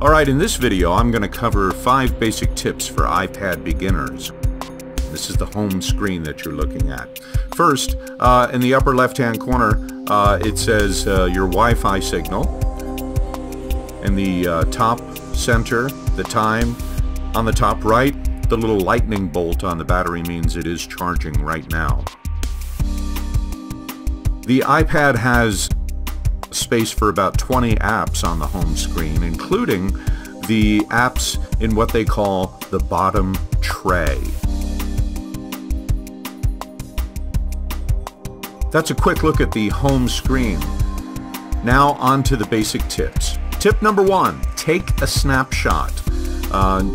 Alright, in this video I'm going to cover 5 basic tips for iPad beginners. This is the home screen that you're looking at. First, in the upper left hand corner it says your Wi-Fi signal. In the top center, the time. On the top right, the little lightning bolt on the battery means it is charging right now. The iPad has space for about 20 apps on the home screen, including the apps in what they call the bottom tray. That's a quick look at the home screen. Now on to the basic tips. Tip number 1, take a snapshot.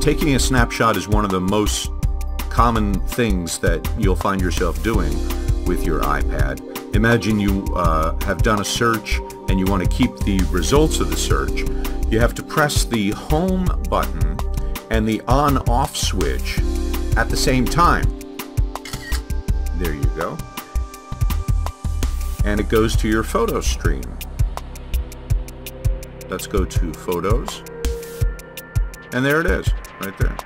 Taking a snapshot is one of the most common things that you'll find yourself doing with your iPad. Imagine you have done a search and you want to keep the results of the search. You have to press the home button and the on-off switch at the same time. There you go. And it goes to your photo stream. Let's go to Photos. And there it is, right there.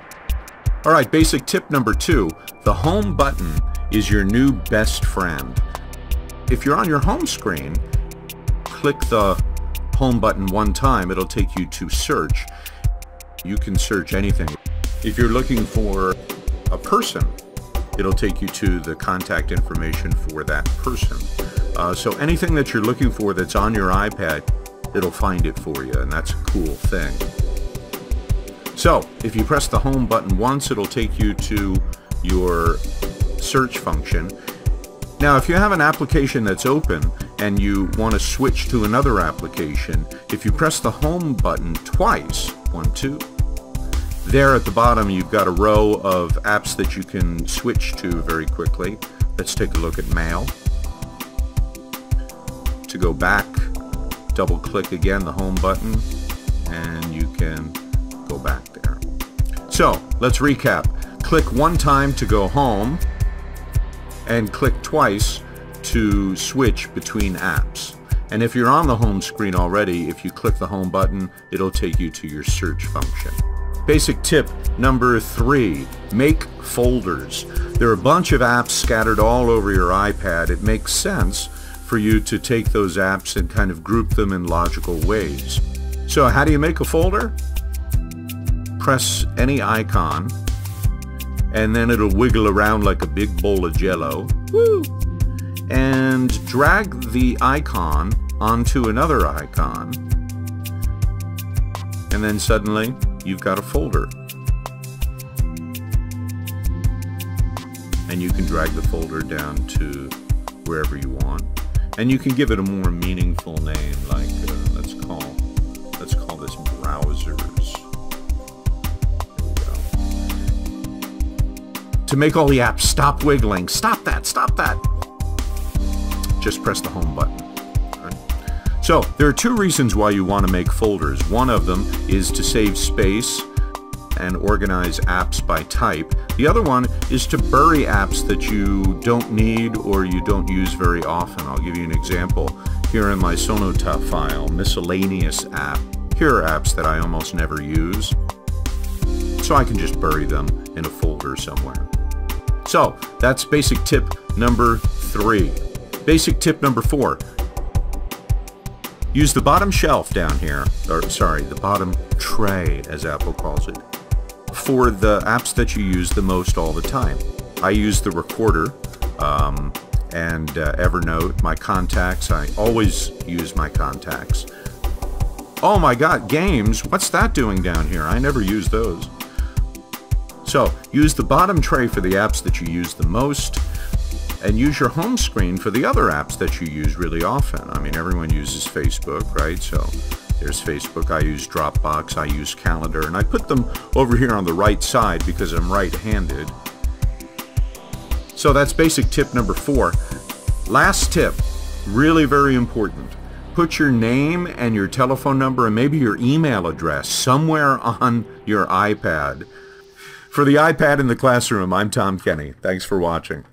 Alright, basic tip number 2. The home button is your new best friend. If you're on your home screen, click the home button one time, it'll take you to search. You can search anything. If you're looking for a person, it'll take you to the contact information for that person. So anything that you're looking for that's on your iPad, it'll find it for you, and that's a cool thing. So if you press the home button once, it'll take you to your search function. Now if you have an application that's open and you want to switch to another application, if you press the home button twice, 1, 2, there at the bottom you've got a row of apps that you can switch to very quickly. Let's take a look at Mail. To go back, double click again the home button and you can go back there. So let's recap. Click one time to go home and click twice to switch between apps. And if you're on the home screen already, if you click the home button, it'll take you to your search function. Basic tip number 3, make folders. There are a bunch of apps scattered all over your iPad. It makes sense for you to take those apps and kind of group them in logical ways. So how do you make a folder? Press any icon and then it'll wiggle around like a big bowl of jello. Woo! And drag the icon onto another icon and then suddenly you've got a folder. And you can drag the folder down to wherever you want. And you can give it a more meaningful name, like let's call this browsers. To make all the apps stop wiggling, stop that, just press the home button. Right? So there are 2 reasons why you want to make folders. One of them is to save space and organize apps by type. The other one is to bury apps that you don't need or you don't use very often. I'll give you an example. Here in my Sonota file, miscellaneous app. Here are apps that I almost never use, so I can just bury them in a folder somewhere. So that's basic tip number 3. Basic tip number 4. Use the bottom shelf down here, or sorry, the bottom tray as Apple calls it, for the apps that you use the most all the time. I use the recorder and Evernote, my contacts. I always use my contacts. Oh my God, games, what's that doing down here? I never use those. So use the bottom tray for the apps that you use the most, and use your home screen for the other apps that you use really often. I mean, everyone uses Facebook, right? So there's Facebook, I use Dropbox, I use Calendar, and I put them over here on the right side because I'm right-handed. So that's basic tip number 4. Last tip, really very important. Put your name and your telephone number and maybe your email address somewhere on your iPad. For the iPad in the Classroom, I'm Tom Kenny. Thanks for watching.